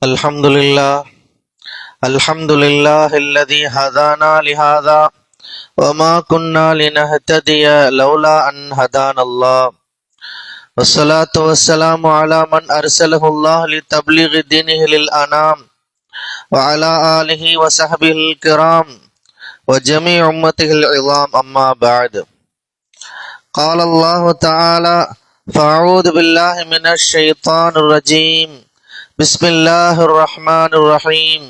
الحمد لله الذي هدانا لهذا وما كنا لنهتدي لولا أن هدانا الله والصلاة والسلام على من أرسله الله لتبليغ دينه للأنام وعلى آله وصحبه الكرام وجميع أمته العظام أما بعد. قال الله تعالى: فأعوذ بالله من الشيطان الرجيم. بسم الله الرحمن الرحيم.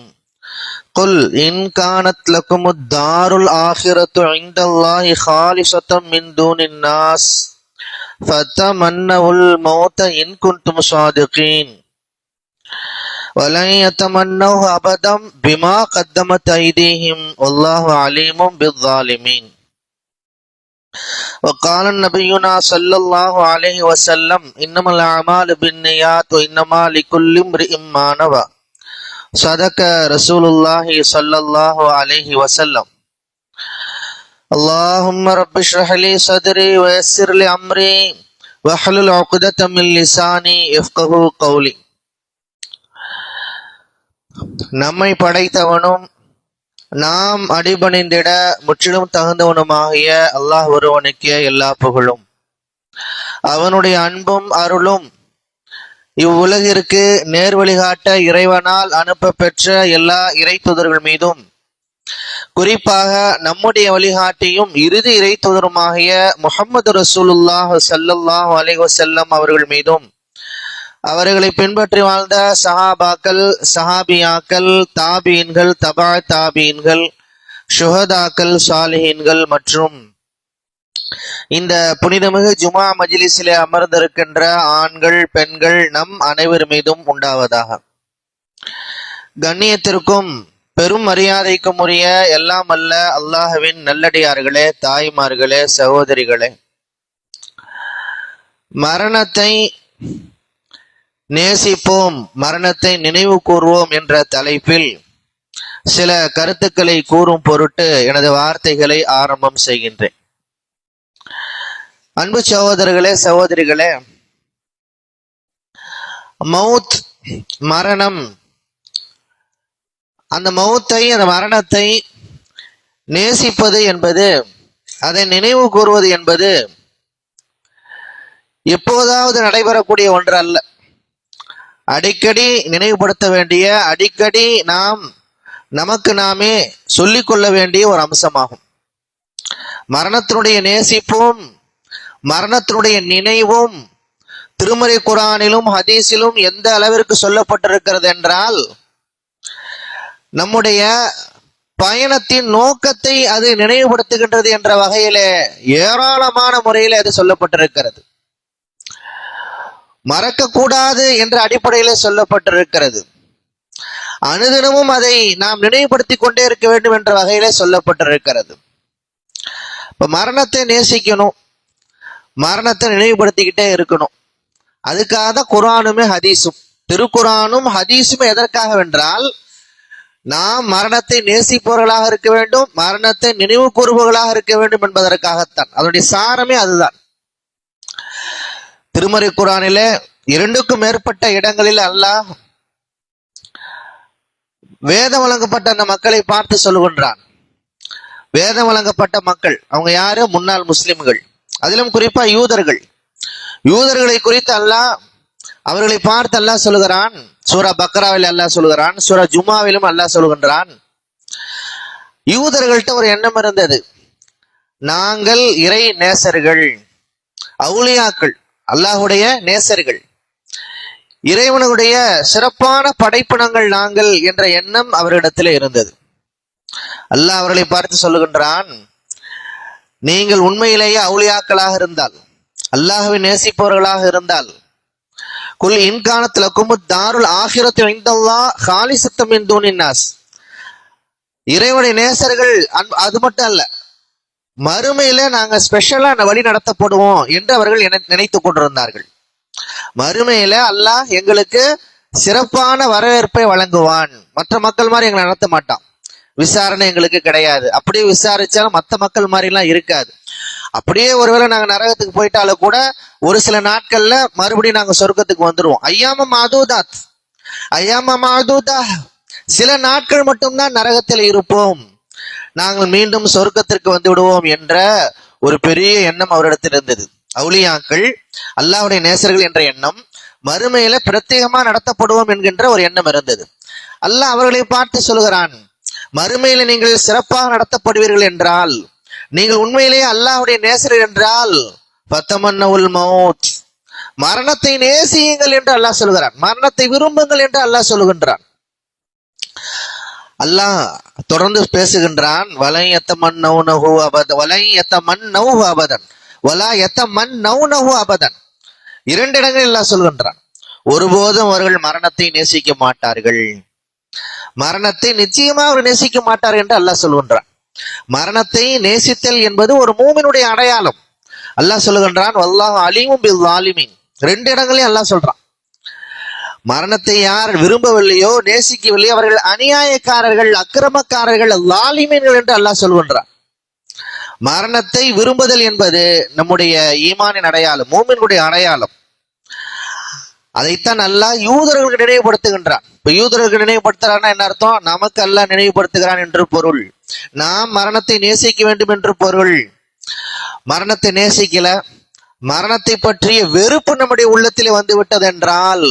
قل إن كانت لكم الدار الآخرة عند الله خالصة من دون الناس فتمنوا الموت إن كنتم صادقين ولن يتمنوه أبدا بما قدمت أيديهم والله عليم بالظالمين. وقال نبينا صلى الله عليه وسلم: إنما الأعمال بالنيات وإنما لكل امرئ ما نوى. صدق رسول الله صلى الله عليه وسلم. اللهم رب اشرح لي صدري ويسر لي أمري واحلل عقدة من لساني يفقهوا قولي. நம்மை படைத்தவனும் நாம் அடிபணிந்திட முற்றிலும் தகுந்தவனுமாகிய அல்லாஹ் ஒருவனுக்கே எல்லா புகழும். அவனுடைய அன்பும் அருளும் இவ்வுலகிற்கு நேர் வழிகாட்ட இறைவனால் அனுப்ப பெற்ற எல்லா இறை தூதர்கள் மீதும், குறிப்பாக நம்முடைய வழிகாட்டியும் இறுதி இறை தூதருமாகிய முஹம்மது ரசூலுல்லாஹ் ஸல்லல்லாஹு அலைஹி வஸல்லம் அவர்கள் மீதும், அவர்களை பின்பற்றி வாழ்ந்த சஹாபாக்கள், சஹாபியாக்கள், தாபீன்கள், தபா தாபீன்கள், ஷுஹதாக்கள், சாலிஹீன்கள் மற்றும் இந்த புனிதமிகு ஜுமா மஜ்லிஸிலே அமர்ந்திருக்கின்ற ஆண்கள், பெண்கள் நம் அனைவர் மீதும் உண்டாவதாக. கண்ணியத்திற்கும் பெரும் மரியாதைக்கும் உரிய எல்லாம் அல்ல அல்லாஹ்வின் நல்லடியார்களே, தாய்மார்களே, சகோதரிகளே, மரணத்தை நேசிப்போம், மரணத்தை நினைவு கூர்வோம் என்ற தலைப்பில் சில கருத்துக்களை கூறும் பொருட்டு எனது வார்த்தைகளை ஆரம்பம் செய்கின்றேன். அன்பு சகோதரர்களே, சகோதரிகளே, மவுத், மரணம், அந்த மவுத்தை, அந்த மரணத்தை நேசிப்பது என்பது, அதை நினைவு கூறுவது என்பது எப்போதாவது நடைபெறக்கூடிய ஒன்று அல்ல. அடிக்கடி நினைவுபடுத்த வேண்டிய, அடிக்கடி நாம் நமக்கு நாமே சொல்லிக் கொள்ள வேண்டிய ஒரு அம்சமாகும். மரணத்தினுடைய நேசிப்பும் மரணத்தினுடைய நினைவும் திருமறை குர்ஆனிலும் ஹதீஸிலும் எந்த அளவிற்கு சொல்லப்பட்டிருக்கிறது என்றால், நம்முடைய பயணத்தின் நோக்கத்தை அது நினைவுபடுத்துகின்றது என்ற வகையிலே ஏராளமான முறையில் அது சொல்லப்பட்டிருக்கிறது. மறக்கக்கூடாது என்ற அடிப்படையில் சொல்லப்பட்டிருக்கிறது. அனுதினமும் அதை நாம் நினைவுபடுத்தி கொண்டே இருக்க வேண்டும் என்ற வகையிலே சொல்லப்பட்டிருக்கிறது. இப்ப மரணத்தை நேசிக்கணும், மரணத்தை நினைவுபடுத்திக்கிட்டே இருக்கணும். அதுக்காக தான் குர்ஆனுமே ஹதீஸும், திருக்குர்ஆனும் ஹதீஸும் எதற்காக வென்றால், நாம் மரணத்தை நேசிப்பவர்களாக இருக்க வேண்டும், மரணத்தை நினைவு கூறுபவர்களாக இருக்க வேண்டும் என்பதற்காகத்தான். அதனுடைய சாரமே அதுதான். திருமறை குர்ஆனிலே 2க்கும் மேற்பட்ட இடங்களில் அல்லாஹ் வேதம் வழங்கப்பட்ட அந்த மக்களை பார்த்து சொல்லுகின்றான். வேதம் வழங்கப்பட்ட மக்கள் அவங்க யாரு? முன்னாள் முஸ்லிம்கள், அதிலும் குறிப்பா யூதர்கள். யூதர்களை குறித்து அல்லாஹ், அவர்களை பார்த்து அல்லாஹ் சொல்லுகிறான். சூரா பக்ராவில் அல்லாஹ் சொல்லுகிறான், சூரா ஜுமாவிலும் அல்லாஹ் சொல்லுகின்றான். யூதர்கள்ட்ட ஒரு எண்ணம் இருந்தது, நாங்கள் இறை நேசர்கள், அவுலியாக்கள், அல்லாஹுடைய நேசர்கள், இறைவனுடைய சிறப்பான படைப்பினங்கள் நாங்கள் என்ற எண்ணம் அவரிடத்தில் இருந்தது. அல்லாஹ் அவர்களை பார்த்து சொல்லுகின்றான், நீங்கள் உண்மையிலேயே அவுலியாக்களாக இருந்தால், அல்லாஹ்வை நேசிப்பவர்களாக இருந்தால், குல் இன் கானத் லக்கும் தாருல் ஆகிரத்து இன்தல்லாஹ் காலிசத்தம் மின் தூனின் நாஸ், இறைவனுடைய நேசர்கள் அது மட்டும் அல்ல, மறுமையில நாங்க ஸ்பெஷலா வழி நடத்தப்படுவோம் என்று அவர்கள் நினைத்து கொண்டிருந்தார்கள். மறுமையில அல்லாஹ் எங்களுக்கு சிறப்பான வரவேற்பை வழங்குவான், மற்ற மக்கள் மாதிரி எங்களை நடத்த மாட்டான், விசாரணை எங்களுக்கு கிடையாது, அப்படியே விசாரிச்சாலும் மற்ற மக்கள் மாதிரி எல்லாம் இருக்காது. அப்படியே ஒருவேளை நாங்க நரகத்துக்கு போயிட்டாலும் கூட ஒரு சில நாட்கள்ல மறுபடியும் நாங்க சொர்க்கத்துக்கு வந்துருவோம். ஐயாம மாதூதாத், ஐயாமா மாதூதா, சில நாட்கள் மட்டும்தான் நரகத்தில் இருப்போம், நாங்கள் மீண்டும் சொர்க்கத்திற்கு வந்து விடுவோம் என்ற ஒரு பெரிய எண்ணம் அவரிடத்தில் இருந்தது. அவுலியாக்கள், அல்லாஹ்வுடைய நேசர்கள் என்ற எண்ணம், மறுமையில பிரத்யேகமா நடத்தப்படுவோம் என்கின்ற ஒரு எண்ணம் இருந்தது. அல்லாஹ் அவர்களை பார்த்து சொல்கிறான், மறுமையில நீங்கள் சிறப்பாக நடத்தப்படுவீர்கள் என்றால், நீங்கள் உண்மையிலேயே அல்லாஹ்வுடைய நேசர்கள் என்றால், ஃபத்தமன்னவுல் மௌத், மரணத்தை நேசியுங்கள் என்று அல்லாஹ் சொல்கிறான், மரணத்தை விரும்புங்கள் என்று அல்லாஹ் சொல்கின்றான். அல்லாஹ் தொடர்ந்து பேசுகின்றான், வலை யத்தமன்னௌனஹு அபதன், வலை யத்தமன்னஹு அபதன், வலா யத்தமன்னௌனஹு அபதன். இரண்டு இடங்களில் அல்லாஹ் சொல்கின்றான், ஒருபோதும் அவர்கள் மரணத்தை நேசிக்க மாட்டார்கள், மரணத்தை நிச்சயமா அவர் நேசிக்க மாட்டார் என்று அல்லாஹ் சொல்கின்றான். மரணத்தை நேசித்தல் என்பது ஒரு மூமினுடைய அடையாளம். அல்லாஹ் சொல்லுகின்றான், வல்லாஹு அலீமும் பில் ஸாலிமீன். ரெண்டு இடங்களையும் அல்லாஹ் சொல்றான். மரணத்தை யார் விரும்பவில்லையோ, நேசிக்கவில்லையோ, அவர்கள் அநியாயக்காரர்கள், அக்கிரமக்காரர்கள், ஸாலிமீன்கள் என்று அல்லாஹ் சொல்கின்றான். மரணத்தை விரும்புதல் என்பது நம்முடைய ஈமானின் அடையாளம், மூமினுடைய அடையாளம். அதைத்தான் அல்லாஹ் யூதர்களுக்கு நினைவுபடுத்துகின்றான். இப்ப யூதர்களுக்கு நினைவுபடுத்துறான்னா என்ன அர்த்தம்? நமக்கு அல்லாஹ் நினைவுபடுத்துகிறான் என்று பொருள். நாம் மரணத்தை நேசிக்க வேண்டும் என்று பொருள். மரணத்தை நேசிக்கல, மரணத்தை பற்றிய வெறுப்பு நம்முடைய உள்ளத்திலே வந்து விட்டது என்றால்,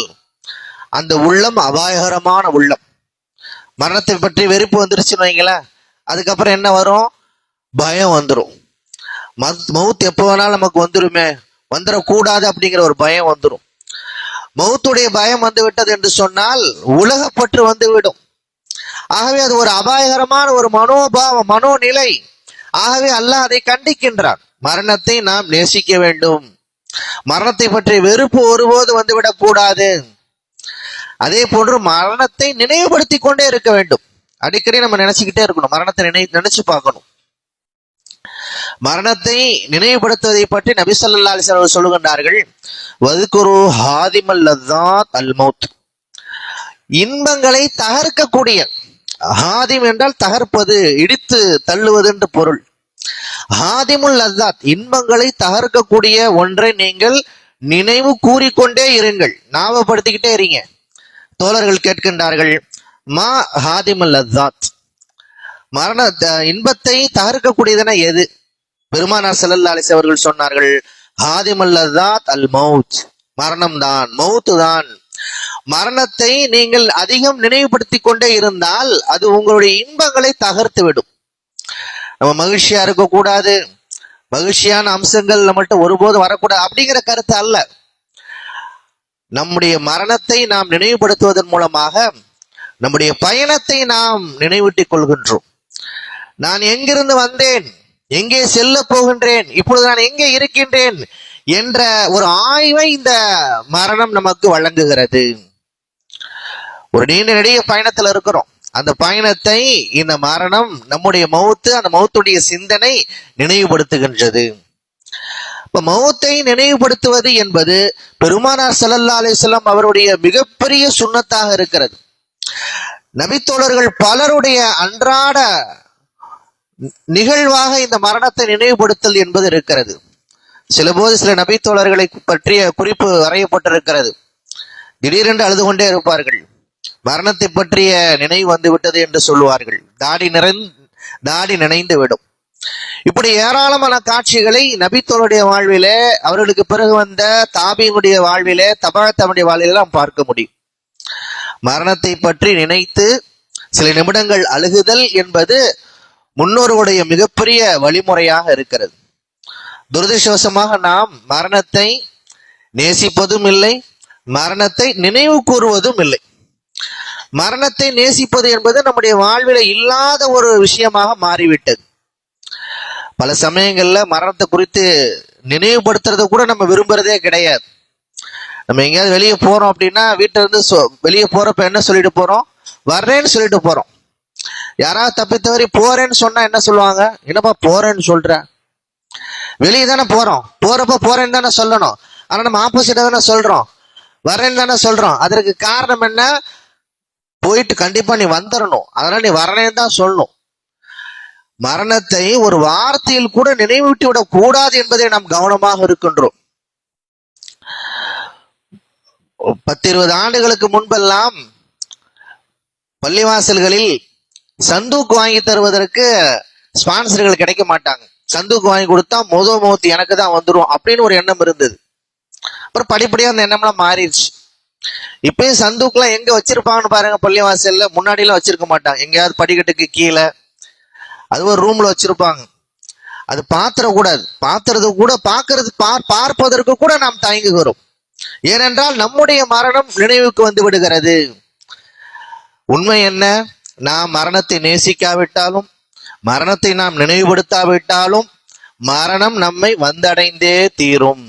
அந்த உள்ளம் அபாயகரமான உள்ளம். மரணத்தை பற்றி வெறுப்பு வந்துருச்சுன்னு வைங்களேன், அதுக்கப்புறம் என்ன வரும்? பயம் வந்துடும். மவுத் எப்போ வேணாலும் நமக்கு வந்துருமே, வந்துடக்கூடாது அப்படிங்கிற ஒரு பயம் வந்துடும். மவுத்துடைய பயம் வந்து விட்டது என்று சொன்னால் உலகப்பற்று வந்துவிடும். ஆகவே அது ஒரு அபாயகரமான ஒரு மனோபாவம், மனோநிலை. ஆகவே அல்லாஹ் அதை கண்டிக்கின்றான். மரணத்தை நாம் நேசிக்க வேண்டும், மரணத்தை பற்றி வெறுப்பு ஒருபோது வந்துவிடக் கூடாது. அதே போன்று மரணத்தை நினைவுபடுத்தி கொண்டே இருக்க வேண்டும். அடிக்கடி நம்ம நினைச்சுக்கிட்டே இருக்கணும், மரணத்தை நினைச்சு பார்க்கணும். மரணத்தை நினைவுபடுத்துவதை பற்றி நபி ஸல்லல்லாஹு அலைஹி வஸல்லம் சொல்லுகின்றார்கள், வذ்குரு ஹாதிமல் லذாத் அல் மௌத், இன்பங்களை தகர்க்கக்கூடிய, ஹாதிம் என்றால் தகர்ப்பது, இடித்து தள்ளுவது என்று பொருள். ஹாதிமுல் லذாத், இன்பங்களை தகர்க்கக்கூடிய ஒன்றை நீங்கள் நினைவு கூறிக்கொண்டே இருங்கள், ஞாபகப்படுத்திக்கிட்டே இருங்க. தோழர்கள் கேட்கின்றார்கள், மா ஹாதிமுல் லذாத், மரண இன்பத்தை தகர்க்கக்கூடியதுனா எது? பெருமானார் ஸல்லல்லாஹு அலைஹி அவர்கள் சொன்னார்கள், ஹாதிமுல் லذாத் அல் மௌத், மரணம் தான், மௌத்து தான். மரணத்தை நீங்கள் அதிகம் நினைவுபடுத்தி கொண்டே இருந்தால் அது உங்களுடைய இன்பங்களை தகர்த்து விடும். நம்ம மகிழ்ச்சியா இருக்கக்கூடாது, மகிழ்ச்சியான அம்சங்கள் நம்மள்ட்ட ஒருபோதும் வரக்கூடாது அப்படிங்கிற கருத்து அல்ல. நம்முடைய மரணத்தை நாம் நினைவுபடுத்துவதன் மூலமாக நம்முடைய பயணத்தை நாம் நினைவூட்டிக் கொள்கின்றோம். நான் எங்கிருந்து வந்தேன், எங்கே செல்ல போகின்றேன், இப்பொழுது நான் எங்கே இருக்கின்றேன் என்ற ஒரு ஆய்வை இந்த மரணம் நமக்கு வழங்குகிறது. ஒரு நீண்ட நெடிய பயணத்தில் இருக்கிறோம், அந்த பயணத்தை இந்த மரணம், நம்முடைய மௌத்து, அந்த மௌத்துடைய சிந்தனை நினைவுபடுத்துகின்றது. இப்ப மௌத்தை நினைவுபடுத்துவது என்பது பெருமானார் ஸல்லல்லாஹு அலைஹி வஸல்லம் அவருடைய மிகப்பெரிய சுன்னத்தாக இருக்கிறது. நபித்தோழர்கள் பலருடைய அன்றாட நிகழ்வாக இந்த மரணத்தை நினைவுபடுத்தல் என்பது இருக்கிறது. சிலபோது சில நபித்தோழர்களை பற்றிய குறிப்பு வரையப்பட்டிருக்கிறது. திடீரென்று அழுது கொண்டே இருப்பார்கள், மரணத்தை பற்றிய நினைவு வந்து விட்டது என்று சொல்லுவார்கள், தாடி நினைந்து விடும். இப்படி ஏராளமான காட்சிகளை நபித்தோளுடைய வாழ்விலே, அவர்களுக்கு பிறகு வந்த தாபீனுடைய வாழ்விலே, தபஅத்தனுடைய வாழ்விலே நாம் பார்க்க முடியும். மரணத்தை பற்றி நினைத்து சில நிமிடங்கள் அழுகுதல் என்பது முன்னோர்களுடைய மிகப்பெரிய வழிமுறையாக இருக்கிறது. துரதிர்ஷ்டவசமாக நாம் மரணத்தை நேசிப்பதும் இல்லை, மரணத்தை நினைவு கூறுவதும் இல்லை. மரணத்தை நேசிப்பது என்பது நம்முடைய வாழ்வில இல்லாத ஒரு விஷயமாக மாறிவிட்டது. பல சமயங்கள்ல மரணத்தை குறித்து நினைவுபடுத்துறத கூட நம்ம விரும்புறதே கிடையாது. நம்ம எங்கேயாவது வெளியே போறோம் அப்படின்னா, வீட்டுல இருந்து வெளியே போறப்ப என்ன சொல்லிட்டு போறோம்? வர்றேன்னு சொல்லிட்டு போறோம். யாராவது தப்பித்தவரை போறேன்னு சொன்னா என்ன சொல்லுவாங்க? என்னப்பா போறேன்னு சொல்ற? வெளியே தானே போறோம், போறப்ப போறேன்னு தானே சொல்லணும். ஆனா நம்ம ஆப்போசிட்டா தானே சொல்றோம், வரேன்னு தானே சொல்றோம். அதற்கு காரணம் என்ன? போயிட்டு கண்டிப்பா நீ வந்துடணும், அதனால நீ வரேன்னு தான் சொல்லணும். மரணத்தை ஒரு வார்த்தையில் கூட நினைவூட்டி விடக் கூடாது என்பதை நாம் கவனமாக இருக்கின்றோம். 10-20 ஆண்டுகளுக்கு முன்பெல்லாம் பள்ளிவாசல்களில் சந்தூக்கு வாங்கி தருவதற்கு ஸ்பான்சர்கள் கிடைக்க மாட்டாங்க. சந்தூக்கு வாங்கி கொடுத்தா மௌத்து எனக்கு தான் வந்துடும் அப்படின்னு ஒரு எண்ணம் இருந்தது. அப்புறம் படிப்படியா அந்த எண்ணம்லாம் மாறிடுச்சு. இப்பயும் சந்தூக்குலாம் எங்க வச்சிருப்பாங்கன்னு பாருங்க. பள்ளிவாசல்ல முன்னாடி எல்லாம் வச்சிருக்க மாட்டாங்க, எங்கேயாவது படிக்கட்டுக்கு கீழே அது ஒரு ரூம்ல வச்சிருப்பாங்க. அது பாத்திரக்கூடாது, பாத்திரது கூட பார்ப்பதற்கு கூட நாம் தயங்குகிறோம். ஏனென்றால் நம்முடைய மரணம் நினைவுக்கு வந்து விடுகிறது. உண்மை என்ன? நாம் மரணத்தை நேசிக்காவிட்டாலும், மரணத்தை நாம் நினைவுபடுத்தாவிட்டாலும் மரணம் நம்மை வந்தடைந்தே தீரும்.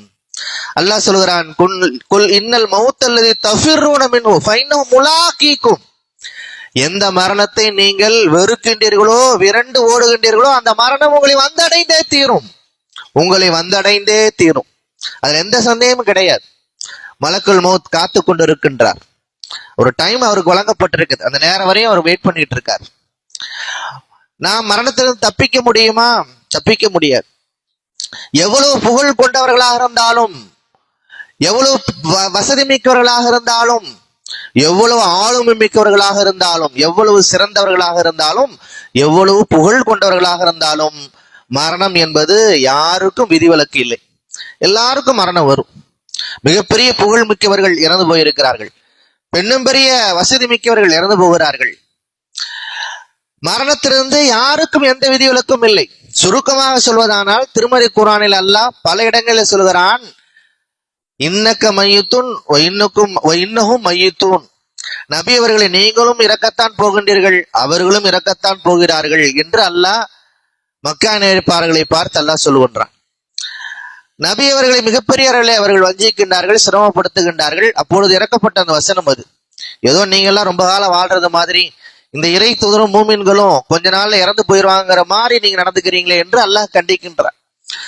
அல்லாஹ் சொல்கிறான், குல் இன்னல் மௌத்தல்லதி தஃபிர்ரூன மின்ஹு ஃபைன்னஹு முலாகீக்கும். எந்த மரணத்தை நீங்கள் வெறுக்கின்றீர்களோ, விரண்டு ஓடுகின்றீர்களோ, அந்த மரணம் உங்களை வந்தடைந்தே தீரும். உங்களை வந்தடைந்தே தீரும். அதுல எந்த சந்தேகமும் கிடையாது. மலக்குல் மௌத் காத்து கொண்டு இருக்கின்றார். ஒரு டைம் அவருக்கு வழங்கப்பட்டிருக்குது. அந்த நேரம் வரையும் அவர் வெயிட் பண்ணிட்டு இருக்கார். நாம் மரணத்திலிருந்து தப்பிக்க முடியுமா? தப்பிக்க முடியாது. எவ்வளவு புகழ் கொண்டவர்களாக இருந்தாலும், எவ்வளவு வசதி மிக்கவர்களாக இருந்தாலும், எவ்வளவு ஆளுமை மிக்கவர்களாக இருந்தாலும், எவ்வளவு சிறந்தவர்களாக இருந்தாலும், எவ்வளவு புகழ் கொண்டவர்களாக இருந்தாலும் மரணம் என்பது யாருக்கும் விதிவிலக்கு இல்லை. எல்லாருக்கும் மரணம் வரும். மிகப்பெரிய புகழ் மிக்கவர்கள் இறந்து போயிருக்கிறார்கள். பெண்ணும் பெரிய வசதி மிக்கவர்கள் இறந்து போகிறார்கள். மரணத்திலிருந்து யாருக்கும் எந்த விதிவிலக்கும் இல்லை. சுருக்கமாக சொல்வதானால், திருமறை குர்ஆனில் அல்லாஹ் பல இடங்களில் சொல்கிறான், இன்னக்க மையத்துன் இன்னஹும் மையத்துன். நபி அவர்களை நீங்களும் இறக்கத்தான் போகின்றீர்கள், அவர்களும் இறக்கத்தான் போகிறார்கள் என்று அல்லாஹ் மக்கா நேர்ப்பார்களை பார்த்து அல்லாஹ் சொல்லுகின்றான். நபி அவர்களை மிகப்பெரியவர்களை அவர்கள் வஞ்சிக்கின்றார்கள், சிரமப்படுத்துகின்றார்கள். அப்பொழுது இறக்கப்பட்ட அந்த வசனம் அது. ஏதோ நீங்க எல்லாம் ரொம்ப காலம் வாழ்றது மாதிரி, இந்த இறை தூதரும் மூமின்களும் கொஞ்ச நாள்ல இறந்து போயிடுவாங்கிற மாதிரி நீங்க நடந்துக்கிறீங்களே என்று அல்லாஹ் கண்டிக்கின்றார்.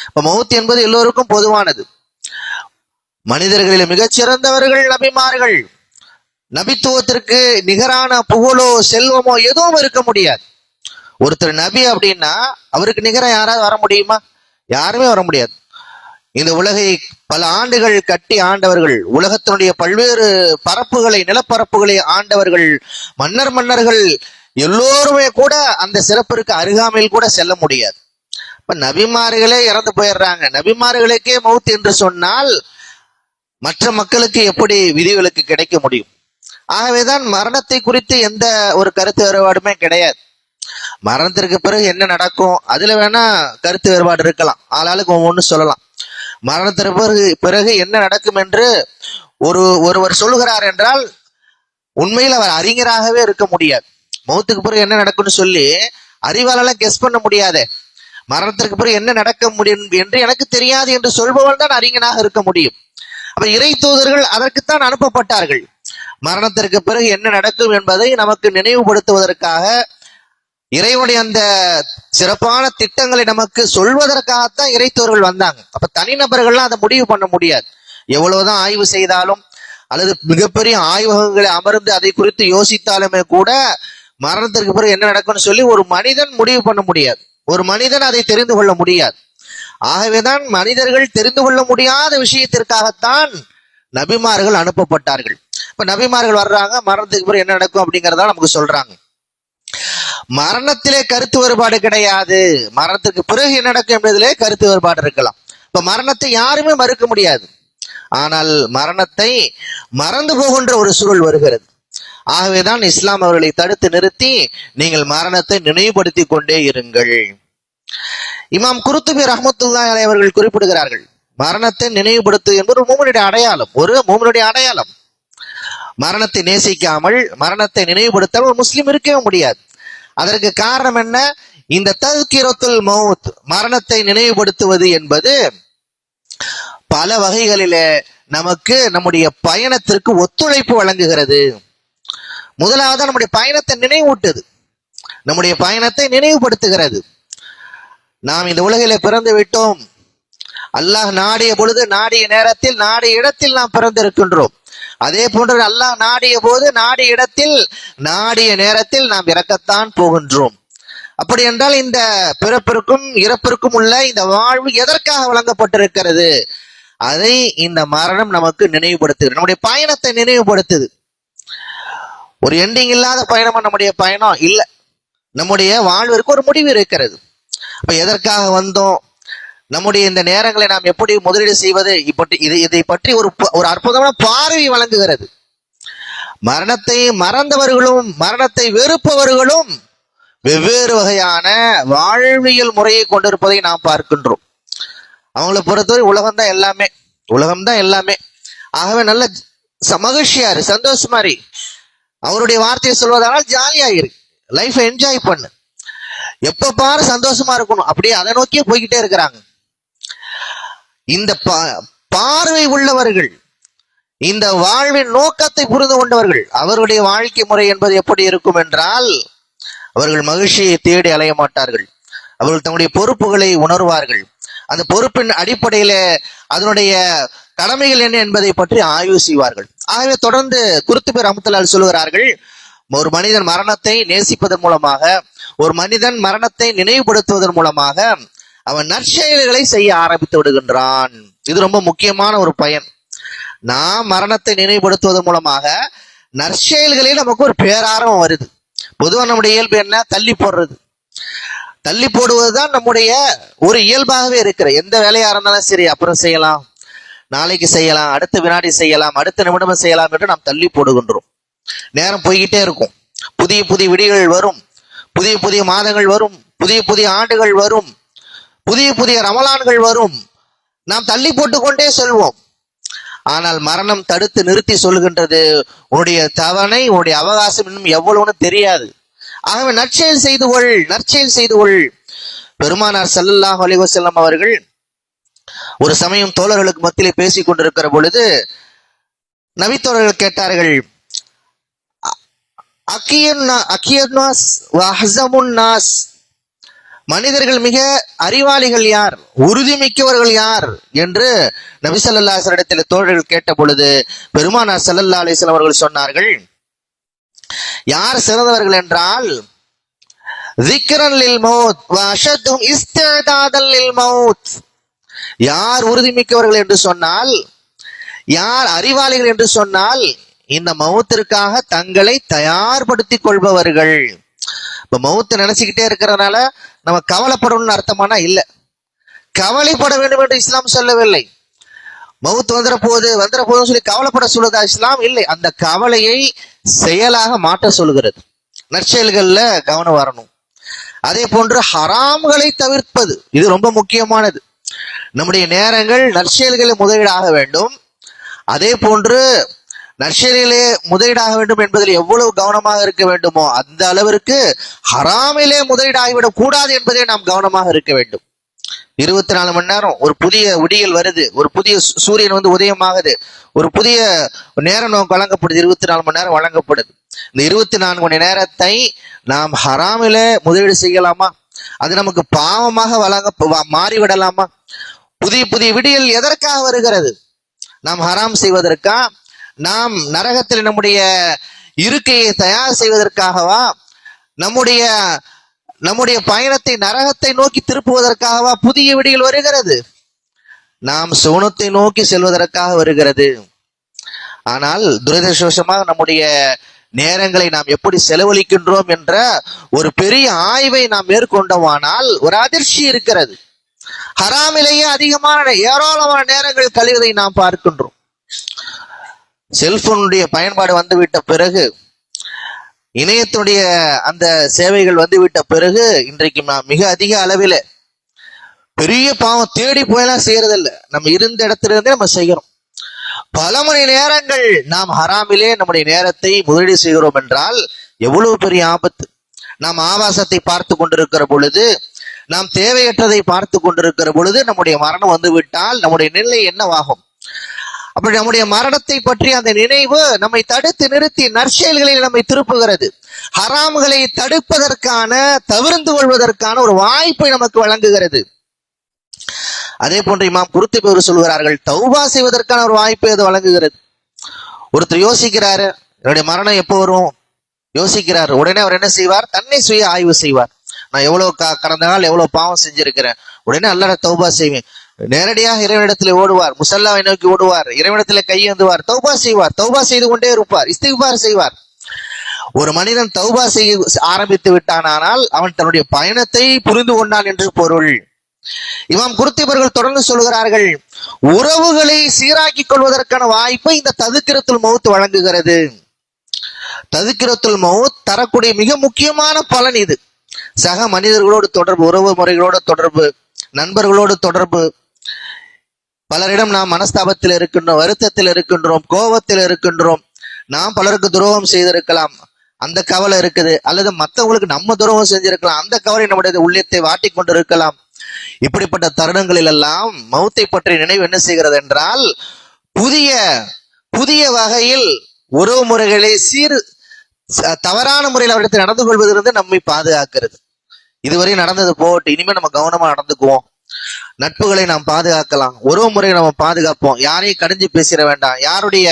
இப்ப மௌத் என்பது எல்லோருக்கும் பொதுவானது. மனிதர்களில் மிகச்சிறந்தவர்கள் நபிமார்கள். நபித்துவத்திற்கு நிகரான புகழோ செல்வமோ எதுவும் இருக்க முடியாது. ஒருத்தர் நபி அப்படின்னா அவருக்கு நிகர யாராவது வர முடியுமா? யாருமே வர முடியாது. இந்த உலகை பல ஆண்டுகள் கட்டி ஆண்டவர்கள், உலகத்தினுடைய பல்வேறு பரப்புகளை, நிலப்பரப்புகளை ஆண்டவர்கள், மன்னர்கள் எல்லோருமே கூட அந்த சிறப்பிற்கு அருகாமையில் கூட செல்ல முடியாது. இப்ப நபிமார்களே இறந்து போயிடுறாங்க. நபிமார்களுக்கே மௌத் என்று சொன்னால் மற்ற மக்களுக்கு எப்படி விதிவிலக்கு கிடைக்க முடியும்? ஆகவேதான் மரணத்தை குறித்து எந்த ஒரு கருத்து வேறுபாடுமே கிடையாது. மரணத்திற்கு பிறகு என்ன நடக்கும் அதுல வேணா கருத்து வேறுபாடு இருக்கலாம், ஆளாளுக்கு ஒவ்வொன்று சொல்லலாம். மரணத்திற்கு பிறகு என்ன நடக்கும் என்று ஒருவர் சொல்லுகிறார் என்றால் உண்மையில் அவர் அறிஞராகவே இருக்க முடியாது. மௌத்துக்கு பிறகு என்ன நடக்கும்னு சொல்லி அறிவாளெல்லாம் கெஸ் பண்ண முடியாதே. மரணத்திற்கு பிறகு என்ன நடக்க முடியும் என்று எனக்கு தெரியாது என்று சொல்பவன் தான் அறிஞனாக இருக்க முடியும். அப்ப இறை தூதர்கள் அதற்குத்தான் அனுப்பப்பட்டார்கள். மரணத்திற்கு பிறகு என்ன நடக்கும் என்பதை நமக்கு நினைவுபடுத்துவதற்காக, இறைவனுடைய அந்த சிறப்பான திட்டங்களை நமக்கு சொல்வதற்காகத்தான் இறைத்தோர்கள் வந்தாங்க. அப்ப தனிநபர்கள்லாம் அதை முடிவு பண்ண முடியாது. எவ்வளவுதான் ஆய்வு செய்தாலும் அல்லது மிகப்பெரிய ஆய்வகங்களை அமர்ந்து அதை குறித்து யோசித்தாலுமே கூட மரணத்திற்கு பிறகு என்ன நடக்கும்னு சொல்லி ஒரு மனிதன் முடிவு பண்ண முடியாது. ஒரு மனிதன் அதை தெரிந்து கொள்ள முடியாது. ஆகவேதான் மனிதர்கள் தெரிந்து கொள்ள முடியாத விஷயத்திற்காகத்தான் நபிமார்கள் அனுப்பப்பட்டார்கள். இப்ப நபிமார்கள் வர்றாங்க, மரணத்துக்கு பிறகு என்ன நடக்கும் அப்படிங்கறத நமக்கு சொல்றாங்க. மரணத்திலே கருத்து வேறுபாடு கிடையாது. மரணத்துக்கு பிறகு என்ன நடக்கும் என்பதிலே கருத்து வேறுபாடு இருக்கலாம். இப்ப மரணத்தை யாருமே மறுக்க முடியாது. ஆனால் மரணத்தை மறந்து போகின்ற ஒரு சூழல் வருகிறது. ஆகவேதான் இஸ்லாம் அவர்களை தடுத்து நிறுத்தி நீங்கள் மரணத்தை நினைவுபடுத்தி கொண்டே இருங்கள். இமாம் குருத்துபி ரஹ்மத்துல்லாஹி அலைஹி அவர்கள் குறிப்பிடுகிறார்கள், மரணத்தை நினைவுபடுத்து என்பது ஒரு மூமினுடைய அடையாளம். ஒரு மூமினுடைய அடையாளம். மரணத்தை நேசிக்காமல் மரணத்தை நினைவுபடுத்தாமல் ஒரு முஸ்லிம் இருக்கவே முடியாது. அதற்கு காரணம் என்ன? இந்த தஸ்கிரத்துல் மௌத், மரணத்தை நினைவுபடுத்துவது என்பது பல வகைகளிலே நமக்கு நம்முடைய பயணத்திற்கு ஒத்துழைப்பு வழங்குகிறது. முதலாவது நம்முடைய பயணத்தை நினைவூட்டுது, நம்முடைய பயணத்தை நினைவுபடுத்துகிறது. நாம் இந்த உலகிலே பிறந்து விட்டோம். அல்லாஹ் நாடிய பொழுது, நாடிய நேரத்தில், நாடிய இடத்தில் நாம் பிறந்திருக்கின்றோம். அதே போன்று அல்லாஹ் நாடிய போது, நாடிய இடத்தில், நாடிய நேரத்தில் நாம் இறக்கத்தான் போகின்றோம். அப்படி என்றால் இந்த பிறப்பிற்கும் இறப்பிற்கும் உள்ள இந்த வாழ்வு எதற்காக வழங்கப்பட்டிருக்கிறது? அதை இந்த மரணம் நமக்கு நினைவுபடுத்துகிறது, நம்முடைய பயணத்தை நினைவுபடுத்துது. ஒரு எண்டிங் இல்லாத பயணமா நம்முடைய பயணம் இல்லை. நம்முடைய வாழ்விற்கு ஒரு முடிவு இருக்கிறது. அப்ப எதற்காக வந்தோம், நம்முடைய இந்த நேரங்களை நாம் எப்படி முதலீடு செய்வது, இதை பற்றி ஒரு அற்புதமான பார்வை வழங்குகிறது. மரணத்தை மறந்தவர்களும் மரணத்தை வெறுப்பவர்களும் வெவ்வேறு வகையான வாழ்வியல் முறையை கொண்டிருப்பதை நாம் பார்க்கின்றோம். அவங்கள பொறுத்தவரை உலகம்தான் எல்லாமே. ஆகவே நல்ல மகிழ்ச்சியாரு, சந்தோஷமாரி, அவருடைய வார்த்தையை சொல்வதானால் ஜாலியா இருக்கு, லைஃப் என்ஜாய் பண்ணு, எப்ப பாரு சந்தோஷமா இருக்கணும், அப்படியே அதை நோக்கியே போய்கிட்டே இருக்கிறாங்க. இந்த பார்வை உள்ளவர்கள், இந்த வாழ்வின் நோக்கத்தை புரிந்து கொண்டவர்கள், அவருடைய வாழ்க்கை முறை என்பது எப்படி இருக்கும் என்றால், அவர்கள் மகிழ்ச்சியை தேடி அலைய மாட்டார்கள். அவர்கள் தங்களுடைய பொறுப்புகளை உணர்வார்கள். அந்த பொறுப்பின் அடிப்படையில அதனுடைய கடமைகள் என்ன என்பதை பற்றி ஆய்வு செய்வார்கள். ஆகவே தொடர்ந்து குருத்துபி ரஹ்மத்துல்லாஹி சொல்லுகிறார்கள், ஒரு மனிதன் மரணத்தை நேசிப்பதன் மூலமாக, ஒரு மனிதன் மரணத்தை நினைவுபடுத்துவதன் மூலமாக அவன் நற்செயல்களை செய்ய ஆரம்பித்து விடுகின்றான். இது ரொம்ப முக்கியமான ஒரு பயன். நாம் மரணத்தை நினைவுபடுத்துவதன் மூலமாக நற்செயல்களில் நமக்கு ஒரு பேரார்வம் வருது. பொதுவாக நம்முடைய இயல்பு என்ன, தள்ளி போடுறது. தள்ளி போடுவதுதான் நம்முடைய ஒரு இயல்பாகவே இருக்கிற. எந்த வேலையா இருந்தாலும் சரி, அப்புறம் செய்யலாம், நாளைக்கு செய்யலாம், அடுத்த வினாடி செய்யலாம், அடுத்த நிமிடம் செய்யலாம் என்று நாம் தள்ளி போடுகின்றோம். நேரம் போய்கிட்டே இருக்கும். புதிய புதிய விடிகள் வரும், புதிய புதிய மாதங்கள் வரும், புதிய புதிய ஆண்டுகள் வரும், புதிய புதிய ரமலான்கள் வரும். நாம் தள்ளி போட்டுக்கொண்டே செல்வோம். ஆனால் மரணம் தடுத்து நிறுத்தி சொல்கின்றது, உன்னுடைய தவணை, உன்னுடைய அவகாசம் இன்னும் எவ்வளவுன்னு தெரியாது. ஆகவே நற்செயல் செய்து கொள். பெருமானார் ஸல்லல்லாஹு அலைஹி வஸல்லம் அவர்கள் ஒரு சமயம் தோழர்களுக்கு மத்தியிலே பேசிக் கொண்டிருக்கிற பொழுது நபித்தோழர்கள் கேட்டார்கள், மனிதர்கள் மிக அறிவாளிகள் யார், உறுதிமிக்கவர்கள் யார் என்று நபி ஸல்லல்லாஹு அலைஹி வஸல்லம் இடத்தில் தோழர்கள் கேட்ட பொழுது பெருமானார் ஸல்லல்லாஹு அலைஹி வஸல்லம் அவர்கள் சொன்னார்கள், யார் சிறந்தவர்கள் என்றால், ذிக்ரன் லில் மௌத் வ அஷத்துஹும் இஸ்திஅதாதன் லில் மௌத். யார் உறுதிமிக்கவர்கள் என்று சொன்னால், யார் அறிவாளிகள் என்று சொன்னால், இந்த மௌத்திற்காக தங்களை தயார்படுத்திக் கொள்பவர்கள். இப்ப மௌத்து நினைச்சுக்கிட்டே இருக்கிறதுனால நம்ம கவலைப்படணும்னு அர்த்தமானா இல்ல. கவலைப்பட வேண்டும் என்று இஸ்லாம் சொல்லவில்லை. மௌத்து வந்துட போதும் சொல்லி கவலைப்பட சொல்லுதா இஸ்லாம்? இல்லை. அந்த கவலையை செயலாக மாற்ற சொல்கிறது. நற்செயல்கள்ல கவனம் வரணும். அதே போன்று ஹராம்களை தவிர்ப்பது, இது ரொம்ப முக்கியமானது. நம்முடைய நேரங்கள் நற்செயல்களை முதலீடாக வேண்டும். அதே போன்று நற்செயலிலே முதலீடாக வேண்டும் என்பதில் எவ்வளவு கவனமாக இருக்க வேண்டுமோ அந்த அளவிற்கு ஹராமிலே முதலீடாகிவிடக் கூடாது என்பதிலே நாம் கவனமாக இருக்க வேண்டும். 24 மணி நேரம் ஒரு புதிய விடியல் வருது, ஒரு புதிய சூரியன் உதயமாகுது, ஒரு புதிய நேரம் நமக்கு வழங்கப்படுது, 24 மணி நேரம் வழங்கப்படுது. இந்த 24 மணி நேரத்தை நாம் ஹராமில முதலீடு செய்யலாமா? அது நமக்கு பாவமாக மாறிவிடலாமா? புதிய புதிய விடியல் எதற்காக வருகிறது? நாம் ஹராம் செய்வதற்கா? நாம் நரகத்தில் நம்முடைய இருக்கையை தயார் செய்வதற்காகவா? நம்முடைய பயணத்தை நரகத்தை நோக்கி திருப்புவதற்காகவா புதிய விடியல் வருகிறது? நாம் சுவனத்தை நோக்கி செல்வதற்காக வருகிறது. ஆனால் துரதிர்ஷ்டவசமாக நம்முடைய நேரங்களை நாம் எப்படி செலவழிக்கின்றோம் என்ற ஒரு பெரிய ஆய்வை நாம் மேற்கொண்டோமானால் ஒரு அதிர்ச்சி இருக்கிறது. ஹராமிலேயே ஏராளமான நேரங்கள் கழிவதை நாம் பார்க்கின்றோம். செல்போனுடைய பயன்பாடு வந்துவிட்ட பிறகு, இணையத்துடைய அந்த சேவைகள் வந்துவிட்ட பிறகு இன்றைக்கு நாம் மிக அதிக அளவில் பெரிய பாவம் தேடி போயெல்லாம் செய்யறதில்லை. நம்ம இருந்த இடத்துல இருந்தே நம்ம செய்யறோம். பல மணி நேரங்கள் நாம் ஹராமிலே நம்முடைய நேரத்தை முதலீடு செய்கிறோம் என்றால் எவ்வளவு பெரிய ஆபத்து. நாம் ஆபாசத்தை பார்த்து கொண்டிருக்கிற பொழுது, நாம் தேவையற்றதை பார்த்து கொண்டிருக்கிற பொழுது நம்முடைய மரணம் வந்துவிட்டால் நம்முடைய நிலை என்னவாகும்? அப்படி நம்முடைய மரணத்தை பற்றி அந்த நினைவு நம்மை தடுத்து நிறுத்தி நற்செயல்களில் நம்மை திருப்புகிறது. ஹராம்களை தடுப்பதற்கான, தவிர்த்து கொள்வதற்கான ஒரு வாய்ப்பை நமக்கு வழங்குகிறது. அதே போன்று இமாம் குர்துபி சொல்கிறார்கள், தௌபா செய்வதற்கான ஒரு வாய்ப்பை அது வழங்குகிறது. ஒருத்தர் யோசிக்கிறாரு, என்னுடைய மரணம் எப்போ வரும் யோசிக்கிறார். உடனே அவர் என்ன செய்வார்? தன்னை சுய ஆய்வு செய்வார். நான் எவ்வளவு கடந்த நாள் எவ்வளவு பாவம் செஞ்சிருக்கிறேன், உடனே அல்லாஹ் தௌபா செய்வேன். நேரடியாக இறைவனிடத்தில் ஓடுவார், முசல்லாவை நோக்கி ஓடுவார், இறைவனிடத்தில் கையேந்துவார், தௌபா செய்வார், தௌபா செய்து கொண்டே இருப்பார், இஸ்திக்பார் செய்வார். ஒரு மனிதன் தௌபா செய்ய ஆரம்பித்து விட்டானால் அவன் தன்னுடைய பயணத்தை புரிந்து கொண்டான் என்று பொருள். இமாம் குர்துபி அவர்கள் தொடர்ந்து சொல்கிறார்கள், உறவுகளை சீராக்கிக் கொள்வதற்கான வாய்ப்பை இந்த ததுக்கிரத்துல் மௌத் வழங்குகிறது. ததுக்கிரத்துல் மௌத் தரக்கூடிய மிக முக்கியமான பலன் இது. சக மனிதர்களோடு தொடர்பு, உறவு முறைகளோடு தொடர்பு, நண்பர்களோடு தொடர்பு. பலரிடம் நாம் மனஸ்தாபத்தில் இருக்கின்றோம், வருத்தத்தில் இருக்கின்றோம், கோபத்தில் இருக்கின்றோம். நாம் பலருக்கு துரோகம் செய்திருக்கலாம், அந்த கவலை இருக்குது. அல்லது மற்றவங்களுக்கு நம்ம துரோகம் செஞ்சிருக்கலாம், அந்த கவலை நம்முடைய உள்ளத்தை வாட்டி கொண்டிருக்கலாம். இப்படிப்பட்ட தருணங்களில் எல்லாம் மௌத்தை பற்றிய நினைவு என்ன செய்கிறது என்றால், புதிய புதிய வகையில் உறவு முறைகளை தவறான முறையில் அவரிடத்தில் நடந்து கொள்வதிலிருந்து நம்மை பாதுகாக்கிறது. இதுவரை நடந்தது போட்டு, இனிமே நம்ம கவனமா நடந்துக்குவோம். நட்புகளை நாம் பாதுகாக்கலாம், உறவு முறையை நம்ம பாதுகாப்போம். யாரையும் கடிஞ்சு பேசிட வேண்டாம், யாருடைய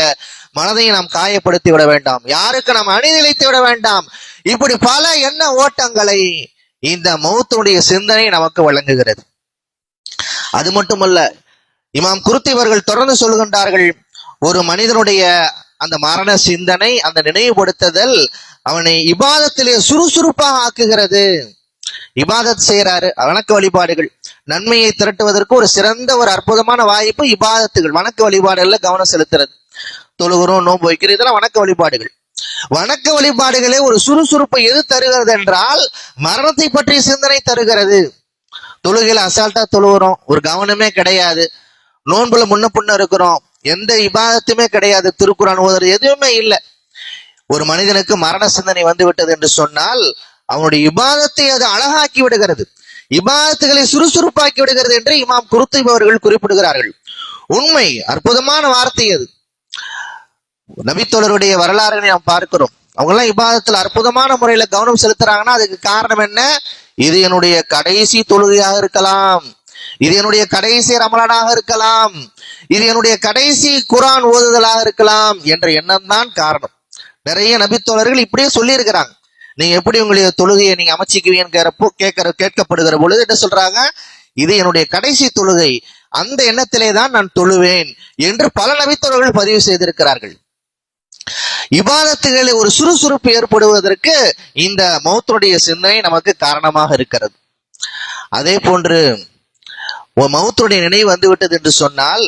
மனதையும் நாம் காயப்படுத்தி விட வேண்டாம், யாருக்கு நாம் அணிநிலைத்து விட வேண்டாம். இப்படி பல எண்ண ஓட்டங்களை இந்த மௌத்துடைய சிந்தனை நமக்கு வழங்குகிறது. அது மட்டுமல்ல, இமாம் குர்துபி அவர்கள் தொடர்ந்து சொல்கின்றார்கள், ஒரு மனிதனுடைய அந்த மரண சிந்தனை, அந்த நினைவுபடுத்துதல் அவனை இபாதத்திலே சுறுசுறுப்பாக ஆக்குகிறது. இபாதத் செய்யறாரு, வணக்க வழிபாடுகள், நன்மையை திரட்டுவதற்கு ஒரு சிறந்த ஒரு அற்புதமான வாய்ப்பு இபாதத்துகள், வணக்க வழிபாடுகள்ல கவனம் செலுத்துறது. தொழுகிறோம், நோன்பு வைக்கிறோம், இதெல்லாம் வணக்க வழிபாடுகள். வணக்க வழிபாடுகளே ஒரு சுறுசுறுப்பை எது தருகிறது என்றால் மரணத்தை பற்றிய சிந்தனை தருகிறது. தொழுகையில அசால்ட்டா தொழுகிறோம், ஒரு கவனமே கிடையாது. நோன்புல முன்ன பின்ன இருக்கிறோம், எந்த இபாதத்துமே கிடையாது, திருக்குரான் ஓதுறது எதுவுமே இல்லை. ஒரு மனிதனுக்கு மரண சிந்தனை வந்து விட்டது என்று சொன்னால் அவனுடைய இபாதத்தை அது அழகாக்கி விடுகிறது, இபாதத்துகளை சுறுசுறுப்பாக்கி விடுகிறது என்று இமாம் குர்துபி அவர்கள் குறிப்பிடுகிறார்கள். உண்மை, அற்புதமான வார்த்தை அது. நபித்தோழருடைய வரலாறு நாம் பார்க்கிறோம். அவங்க எல்லாம் இபாதத்துல அற்புதமான முறையில கவனம் செலுத்துறாங்கன்னா அதுக்கு காரணம் என்ன? இது என்னுடைய கடைசி தொழுகையாக இருக்கலாம், இது என்னுடைய கடைசி ரமலானாக இருக்கலாம், இது என்னுடைய கடைசி குரான் ஓதுதலாக இருக்கலாம் என்ற எண்ணம் தான் காரணம். நிறைய நபித்தோழர்கள் இப்படியே சொல்லி இருக்கிறாங்க. நீங்க எப்படி உங்களுடைய தொழுகையை நீங்க அமைச்சிக்குவீங்கிறப்போ கேட்கப்படுகிற பொழுது என்ன சொல்றாங்க? இது என்னுடைய கடைசி தொழுகை, அந்த எண்ணத்திலே தான் நான் தொழுவேன் என்று பல நபித்தோழர்கள் பதிவு செய்திருக்கிறார்கள். இபாதத்துகளில் ஒரு சுறுசுறுப்பு ஏற்படுவதற்கு இந்த மௌத்துடைய சிந்தனை நமக்கு காரணமாக இருக்கிறது. அதே போன்று மௌத்துடைய நினைவு வந்து விட்டது என்று சொன்னால்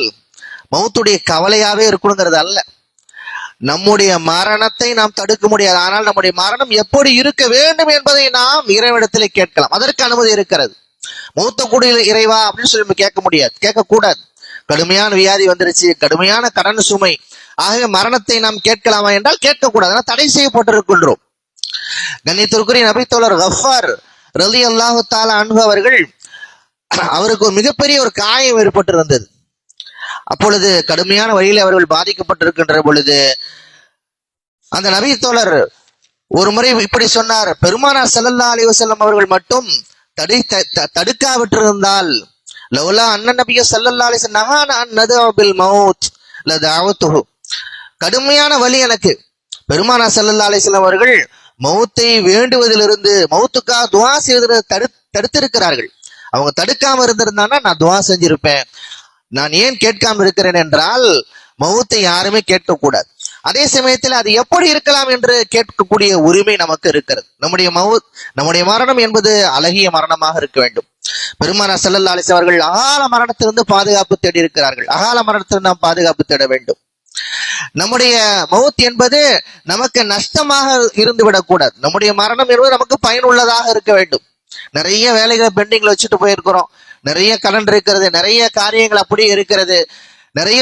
மௌத்துடைய கவலையாவே இருக்கணுங்கிறது அல்ல. நம்முடைய மரணத்தை நாம் தடுக்க முடியாது, ஆனால் நம்முடைய மரணம் எப்படி இருக்க வேண்டும் என்பதை நாம் இறைவனிடத்திலே கேட்கலாம். அதற்கு அனுமதி இருக்கிறது. மௌத்த கூடிய இறைவா அப்படின்னு சொல்லி கேட்க முடியாது, கேட்கக்கூடாது. கடுமையான வியாதி வந்துருச்சு, கடுமையான கடன் சுமை, ஆகவே மரணத்தை நாம் கேட்கலாமா என்றால் கேட்கக்கூடாது, தடை செய்யப்பட்டிருக்கின்றோம். கண்ணியத்திற்குரிய நபித்தோழர் கஃபார் ரலியல்லாஹு தஆலா அன்ஹு அவர்கள், அவருக்கு ஒரு மிகப்பெரிய ஒரு காயம் ஏற்பட்டிருந்தது. அப்பொழுது கடுமையான வழியில் அவர்கள் பாதிக்கப்பட்டிருக்கின்ற பொழுது அந்த நபித்தோழர் ஒரு முறை இப்படி சொன்னார், பெருமானார் ஸல்லல்லாஹு அலைஹி வஸல்லம் அவர்கள் மட்டும் தடுக்காவிட்டிருந்தால், லௌலா அன்ன நபிய ஸல்லல்லாஹு அலைஹி வஸல்லம் நஹானா அன் நதுஅ பில் மௌத் லதஅவதுஹு. கடுமையான வலி எனக்கு, பெருமானார் ஸல்லல்லாஹு அலைஹி வஸல்லம் அவர்கள் மௌத்தை வேண்டுவதிலிருந்து, மௌத்துக்காக துஆ செய்வதில் தடுத்திருக்கிறார்கள். அவங்க தடுக்காம இருந்திருந்தாங்கன்னா நான் துஆ செஞ்சிருப்பேன். நான் ஏன் கேட்காம இருக்கிறேன் என்றால் மௌத்தை யாருமே கேட்கக்கூடாது. அதே சமயத்தில் அது எப்படி இருக்கலாம் என்று கேட்கக்கூடிய உரிமை நமக்கு இருக்கிறது. நம்முடைய மரணம் என்பது அழகிய மரணமாக இருக்க வேண்டும். பெருமானார் ஸல்லல்லாஹு அலைஹி அவர்கள் அகால மரணத்திலிருந்து பாதுகாப்பு தேடி இருக்கிறார்கள். அகால மரணத்திலிருந்து நாம் பாதுகாப்பு தேட வேண்டும். நம்முடைய மௌத் என்பது நமக்கு நஷ்டமாக இருந்து விடக்கூடாது. நம்முடைய மரணம் என்பது நமக்கு பயனுள்ளதாக இருக்க வேண்டும். நிறைய வேலைகளை பெண்டிங்ல வச்சுட்டு போயிருக்கிறோம், நிறைய கடன் இருக்கிறது, நிறைய காரியங்கள் அப்படியே இருக்கிறது, நிறைய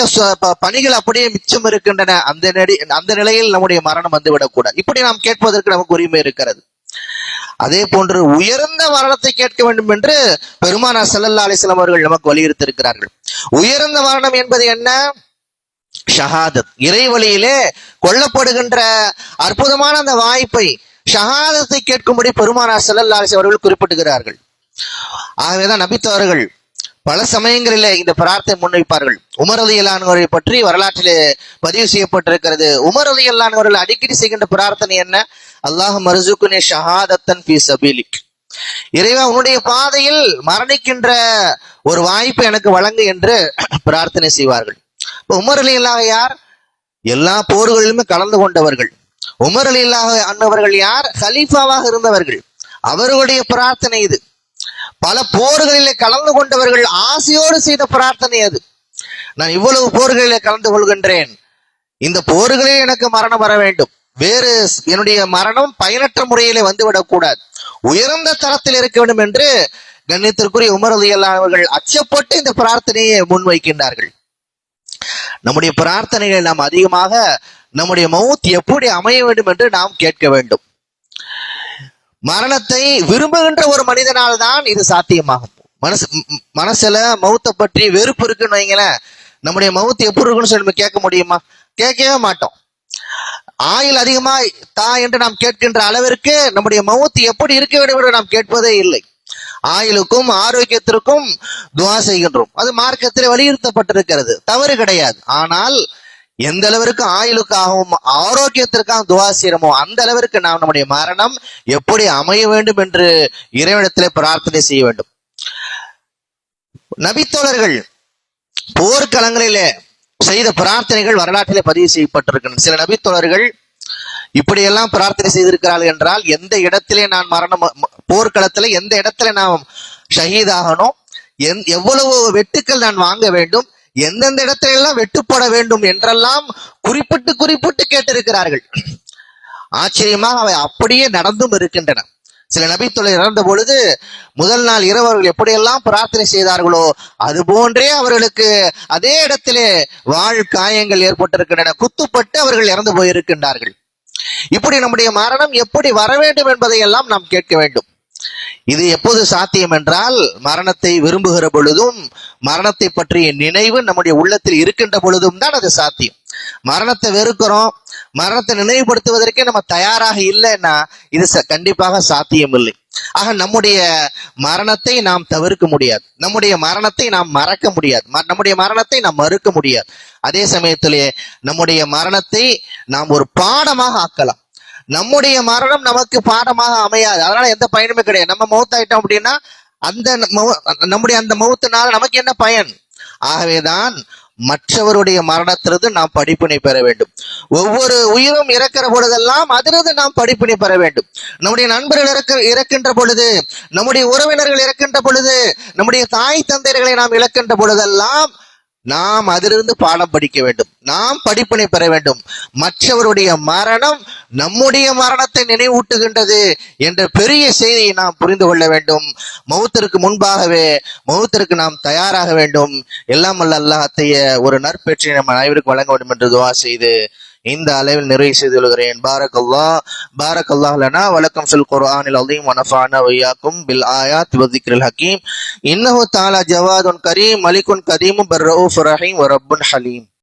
பணிகள் அப்படியே மிச்சம் இருக்கின்றன. அந்த நிலையில் நம்முடைய மரணம் வந்து விடக்கூடாது. இப்படி நாம் கேட்பதற்கு நமக்கு உரிமை இருக்கிறது. அதே போன்று உயர்ந்த மரணத்தை கேட்க வேண்டும் என்று பெருமானார் ஸல்லல்லாஹு அலைஹி வஸல்லம் அவர்கள் நமக்கு வலியுறுத்தி இருக்கிறார்கள். உயர்ந்த மரணம் என்பது என்ன? ஷஹாதத், இறை வழியிலே கொல்லப்படுகின்ற அற்புதமான அந்த வாய்ப்பை, ஷஹாதத்தை கேட்கும்படி பெருமானார் ஸல்லல்லாஹு அலைஹி வஸல்லம் அவர்கள் குறிப்பிடுகிறார்கள். ஆகவேதான் நபித்தோழர்கள் பல சமயங்களிலே இந்த பிரார்த்தனை முன்வைப்பார்கள். உமர் ரலியல்லாஹு அன்ஹு அவரை பற்றி வரலாற்றிலே பதிவு செய்யப்பட்டிருக்கிறது. உமர் ரலியல்லாஹு அன்ஹு அவர்கள் அடிக்கடி செய்கின்ற பிரார்த்தனை என்ன? அல்லாஹும்ம மர்ஸுக்னி ஷஹாதத்தன் ஃபீ சபீலிக், இறைவா உன்னுடைய பாதையில் மரணிக்கின்ற ஒரு வாய்ப்பை எனக்கு வழங்கு என்று பிரார்த்தனை செய்வார்கள். இப்போ உமர் ரலியல்லாஹு யார்? எல்லா போர்களிலுமே கலந்து கொண்டவர்கள், உமர் ரலியல்லாஹு அன்ஹு அவர்கள் யார்? கலீஃபாவாக இருந்தவர்கள். அவர்களுடைய பிரார்த்தனை இது. பல போர்களிலே கலந்து கொண்டவர்கள் ஆசையோடு செய்த பிரார்த்தனை அது. நான் இவ்வளவு போர்களிலே கலந்து கொள்கின்றேன், இந்த போர்களில் எனக்கு மரணம் வர வேண்டும், வேறு என்னுடைய மரணம் பயனற்ற முறையிலே வந்துவிடக் கூடாது, உயர்ந்த தரத்தில் இருக்க வேண்டும் என்று கண்ணியத்திற்குரிய உமர் ரலியல்லாஹு அவர்கள் அச்சப்பட்டு இந்த பிரார்த்தனையை முன்வைக்கின்றார்கள். நம்முடைய பிரார்த்தனைகள் நாம் அதிகமாக நம்முடைய மௌத் எப்படி அமைய வேண்டும் என்று நாம் கேட்க வேண்டும். மரணத்தை விரும்புகின்ற ஒரு மனிதனால் தான் இது சாத்தியமாகும். மனசுல மௌத்தை பற்றி வெறுப்பு இருக்குன்னு வைங்களேன், நம்முடைய மௌத் எப்படி இருக்குன்னு சொல்லி நம்ம கேட்க முடியுமா? கேட்கவே மாட்டோம். ஆயுள் அதிகமா தா என்று நாம் கேட்கின்ற அளவிற்கு நம்முடைய மௌத் எப்படி இருக்க வேண்டும் என்று நாம் கேட்பதே இல்லை. ஆயுளுக்கும் ஆரோக்கியத்திற்கும் துவா செய்கின்றோம். அது மார்க்கத்தில் வலியுறுத்தப்பட்டிருக்கிறது, தவறு கிடையாது. ஆனால் எந்த அளவிற்கு ஆயுளுக்காகவும் ஆரோக்கியத்திற்காக துவா செய்யறோமோ அந்த அளவிற்கு நாம் நம்முடைய மரணம் எப்படி அமைய வேண்டும் என்று இறைவனிடத்திலே பிரார்த்தனை செய்ய வேண்டும். நபித்தோழர்கள் போர்க்களங்களிலே செய்த பிரார்த்தனைகள் வரலாற்றிலே பதிவு செய்யப்பட்டிருக்கின்றன. சில நபித்தோழர்கள் இப்படியெல்லாம் பிரார்த்தனை செய்திருக்கிறார்கள் என்றால், எந்த இடத்திலே நான் மரணம், போர்க்களத்துல எந்த இடத்துல நாம் ஷஹீதாகணும், எவ்வளவு வெட்டுக்கள் நான் வாங்க வேண்டும், எந்தெந்த இடத்துல எல்லாம் வெட்டுப்பட வேண்டும் என்றெல்லாம் குறிப்பிட்டு கேட்டிருக்கிறார்கள். ஆச்சரியமாக அவை அப்படியே நடந்தும் இருக்கின்றன. சில நபித்தோழர் இறந்த பொழுது முதல் நாள் இரவு அவர்கள் எப்படியெல்லாம் பிரார்த்தனை செய்தார்களோ அது போன்றே அவர்களுக்கு அதே இடத்திலே வாழ் காயங்கள் ஏற்பட்டிருக்கின்றன, குத்துப்பட்டு அவர்கள் இறந்து போயிருக்கின்றார்கள். இப்படி நம்முடைய மரணம் எப்படி வர வேண்டும் என்பதை எல்லாம் நாம் கேட்க வேண்டும். இது எப்போது சாத்தியம் என்றால், மரணத்தை விரும்புகிற பொழுதும் மரணத்தை பற்றிய நினைவு நம்முடைய உள்ளத்தில் இருக்கின்ற பொழுதும் தான் அது சாத்தியம். மரணத்தை வெறுக்கிறோம், மரணத்தை நினைவுபடுத்துவதற்கே நம்ம தயாராக இல்லைன்னா இது கண்டிப்பாக சாத்தியம் இல்லை. ஆக நம்முடைய மரணத்தை நாம் தவிர்க்க முடியாது, நம்முடைய மரணத்தை நாம் மறக்க முடியாது, நம்முடைய மரணத்தை நாம் மறுக்க முடியாது. அதே சமயத்திலே நம்முடைய மரணத்தை நாம் ஒரு பாடமாக ஆக்கலாம். நம்முடைய மரணம் நமக்கு பாடமாக அமையாது, அதனால எந்த பயனுமே கிடையாது. நம்ம மௌத்தாயிட்டோம் அப்படின்னா அந்த நம்முடைய அந்த மௌத்தினால நமக்கு என்ன பயன்? ஆகவேதான் மற்றவருடைய மரணத்திலிருந்து நாம் படிப்பினை பெற வேண்டும். ஒவ்வொரு உயிரும் இறக்கிற பொழுதெல்லாம் அதிலிருந்து நாம் படிப்பினை பெற வேண்டும். நம்முடைய நண்பர்கள் இறக்கின்ற பொழுது, நம்முடைய உறவினர்கள் இறக்கின்ற பொழுது, நம்முடைய தாய் தந்தையர்களை நாம் இழக்கின்ற பொழுதெல்லாம் நாம் அதிலிருந்து பாடம் படிக்க வேண்டும், நாம் படிப்பினை பெற வேண்டும். மற்றவருடைய மரணம் நம்முடைய மரணத்தை நினைவூட்டுகின்றது என்ற பெரிய செய்தியை நாம் புரிந்து கொள்ள வேண்டும். மௌத்திற்கு முன்பாகவே மௌத்திற்கு நாம் தயாராக வேண்டும். எல்லாம் வல்ல அல்லாஹ் அத்தகைய ஒரு நற்பெற்றியை நம்ம அனைவருக்கு வழங்க வேண்டும் என்று துஆ செய்து இந்த அளவில் நிறைவு செய்து கொள்கிறேன். பாரக்கல்லாஹ் லனா வலக்கும் ஃபில் குர்ஆனில் அஸீம் வ நஃபஅனா வ இய்யாக்கும் பில் ஆயாத் வ ذிக்ரில் ஹகீம். இன்னஹு தஆலா ஜவாதுன் கரீம் மலிகுன் கதீம் பர் ரഊஃபுர் ரஹீம் வ ரப்புன் ஹலீம்.